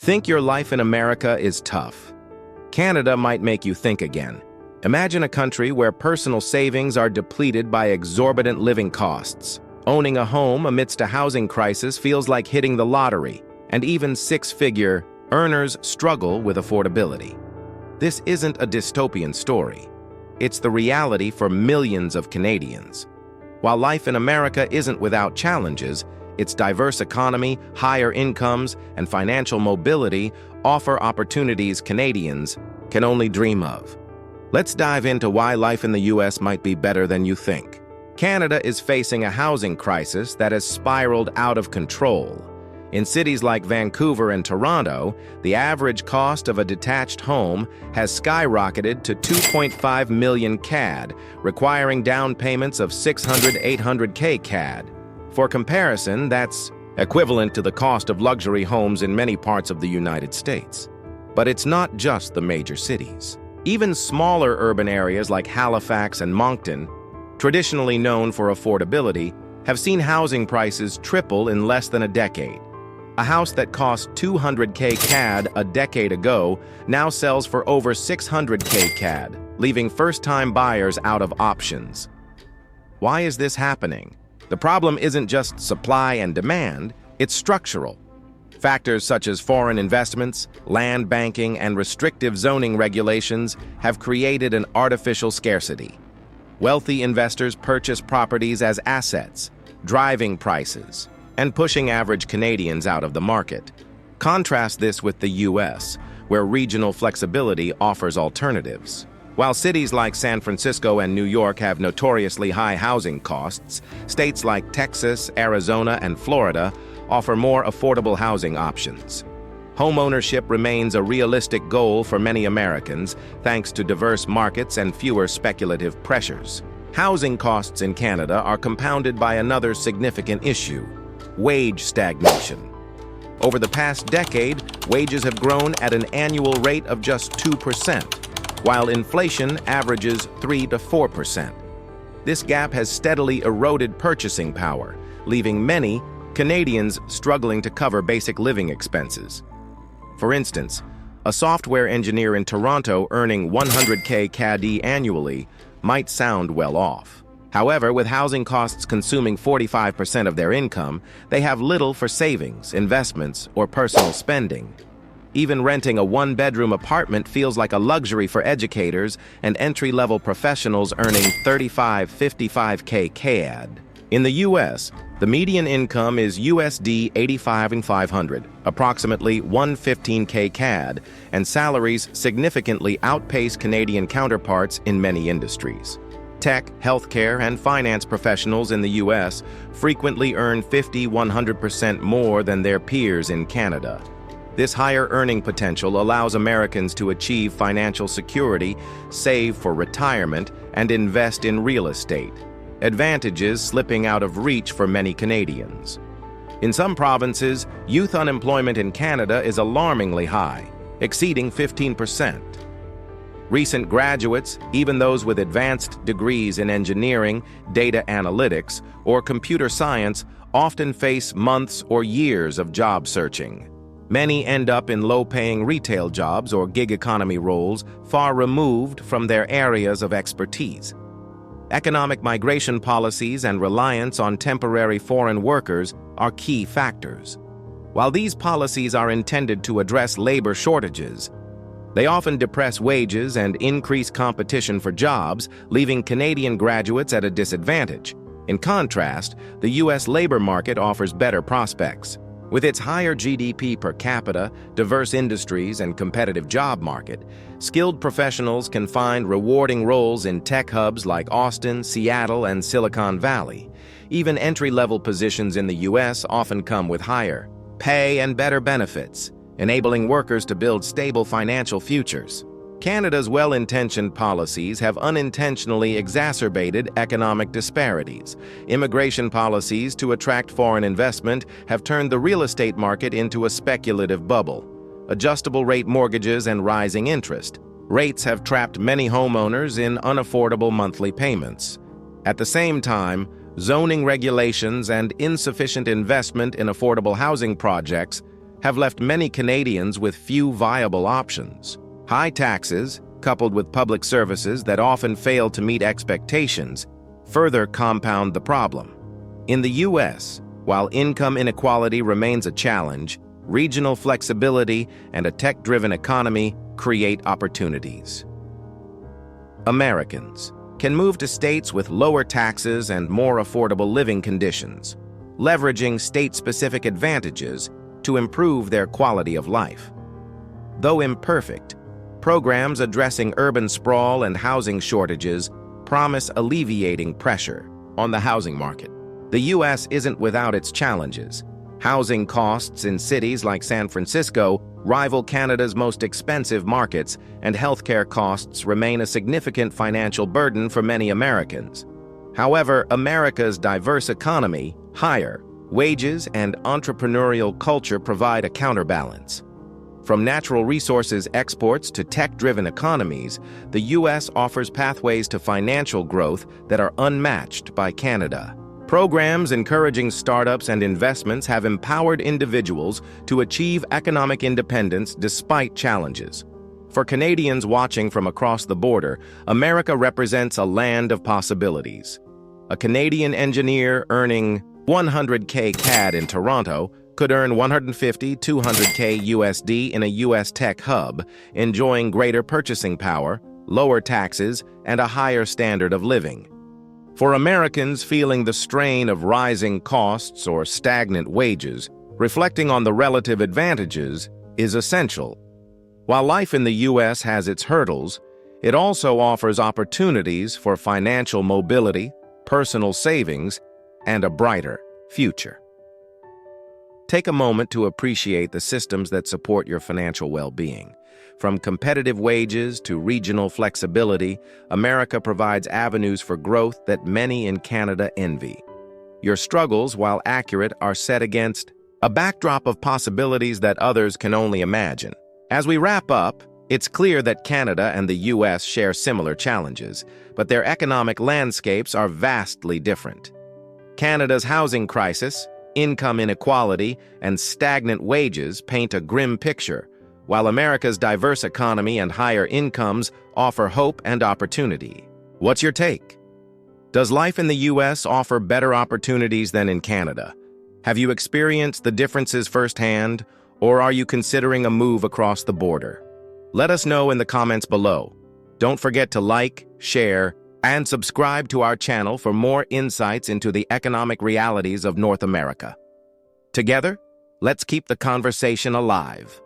Think your life in America is tough? Canada might make you think again. Imagine a country where personal savings are depleted by exorbitant living costs. Owning a home amidst a housing crisis feels like hitting the lottery, and even six-figure earners struggle with affordability. This isn't a dystopian story. It's the reality for millions of Canadians. While life in America isn't without challenges, its diverse economy, higher incomes, and financial mobility offer opportunities Canadians can only dream of. Let's dive into why life in the U.S. might be better than you think. Canada is facing a housing crisis that has spiraled out of control. In cities like Vancouver and Toronto, the average cost of a detached home has skyrocketed to 2.5 million CAD, requiring down payments of 800K CAD. For comparison, that's equivalent to the cost of luxury homes in many parts of the United States. But it's not just the major cities. Even smaller urban areas like Halifax and Moncton, traditionally known for affordability, have seen housing prices triple in less than a decade. A house that cost 200K CAD a decade ago now sells for over 600K CAD, leaving first-time buyers out of options. Why is this happening? The problem isn't just supply and demand, it's structural. Factors such as foreign investments, land banking, and restrictive zoning regulations have created an artificial scarcity. Wealthy investors purchase properties as assets, driving prices, and pushing average Canadians out of the market. Contrast this with the U.S., where regional flexibility offers alternatives. While cities like San Francisco and New York have notoriously high housing costs, states like Texas, Arizona, and Florida offer more affordable housing options. Homeownership remains a realistic goal for many Americans, thanks to diverse markets and fewer speculative pressures. Housing costs in Canada are compounded by another significant issue: wage stagnation. Over the past decade, wages have grown at an annual rate of just 2%. While inflation averages 3 to 4%. This gap has steadily eroded purchasing power, leaving many Canadians struggling to cover basic living expenses. For instance, a software engineer in Toronto earning 100K CAD annually might sound well off. However, with housing costs consuming 45% of their income, they have little for savings, investments, or personal spending. Even renting a one-bedroom apartment feels like a luxury for educators and entry-level professionals earning 55K CAD. In the U.S., the median income is USD 85,500, approximately 115K CAD, and salaries significantly outpace Canadian counterparts in many industries. Tech, healthcare, and finance professionals in the U.S. frequently earn 100% more than their peers in Canada. This higher earning potential allows Americans to achieve financial security, save for retirement, and invest in real estate, advantages slipping out of reach for many Canadians. In some provinces, youth unemployment in Canada is alarmingly high, exceeding 15%. Recent graduates, even those with advanced degrees in engineering, data analytics, or computer science, often face months or years of job searching. Many end up in low-paying retail jobs or gig economy roles far removed from their areas of expertise. Economic migration policies and reliance on temporary foreign workers are key factors. While these policies are intended to address labor shortages, they often depress wages and increase competition for jobs, leaving Canadian graduates at a disadvantage. In contrast, the U.S. labor market offers better prospects. With its higher GDP per capita, diverse industries, and competitive job market, skilled professionals can find rewarding roles in tech hubs like Austin, Seattle, and Silicon Valley. Even entry-level positions in the U.S. often come with higher pay and better benefits, enabling workers to build stable financial futures. Canada's well-intentioned policies have unintentionally exacerbated economic disparities. Immigration policies to attract foreign investment have turned the real estate market into a speculative bubble. Adjustable-rate mortgages and rising interest rates have trapped many homeowners in unaffordable monthly payments. At the same time, zoning regulations and insufficient investment in affordable housing projects have left many Canadians with few viable options. High taxes, coupled with public services that often fail to meet expectations, further compound the problem. In the U.S., while income inequality remains a challenge, regional flexibility and a tech-driven economy create opportunities. Americans can move to states with lower taxes and more affordable living conditions, leveraging state-specific advantages to improve their quality of life. Though imperfect, programs addressing urban sprawl and housing shortages promise alleviating pressure on the housing market. The U.S. isn't without its challenges. Housing costs in cities like San Francisco rival Canada's most expensive markets, and healthcare costs remain a significant financial burden for many Americans. However, America's diverse economy, higher wages, and entrepreneurial culture provide a counterbalance. From natural resources exports to tech-driven economies, the U.S. offers pathways to financial growth that are unmatched by Canada. Programs encouraging startups and investments have empowered individuals to achieve economic independence despite challenges. For Canadians watching from across the border, America represents a land of possibilities. A Canadian engineer earning $100K CAD in Toronto could earn $150–200K USD in a U.S. tech hub, enjoying greater purchasing power, lower taxes, and a higher standard of living. For Americans feeling the strain of rising costs or stagnant wages, reflecting on the relative advantages is essential. While life in the U.S. has its hurdles, it also offers opportunities for financial mobility, personal savings, and a brighter future. Take a moment to appreciate the systems that support your financial well-being. From competitive wages to regional flexibility, America provides avenues for growth that many in Canada envy. Your struggles, while accurate, are set against a backdrop of possibilities that others can only imagine. As we wrap up, it's clear that Canada and the U.S. share similar challenges, but their economic landscapes are vastly different. Canada's housing crisis, income inequality, and stagnant wages paint a grim picture, while America's diverse economy and higher incomes offer hope and opportunity. What's your take? Does life in the U.S. offer better opportunities than in Canada? Have you experienced the differences firsthand, or are you considering a move across the border? Let us know in the comments below. Don't forget to like, share, and subscribe to our channel for more insights into the economic realities of North America. Together, let's keep the conversation alive.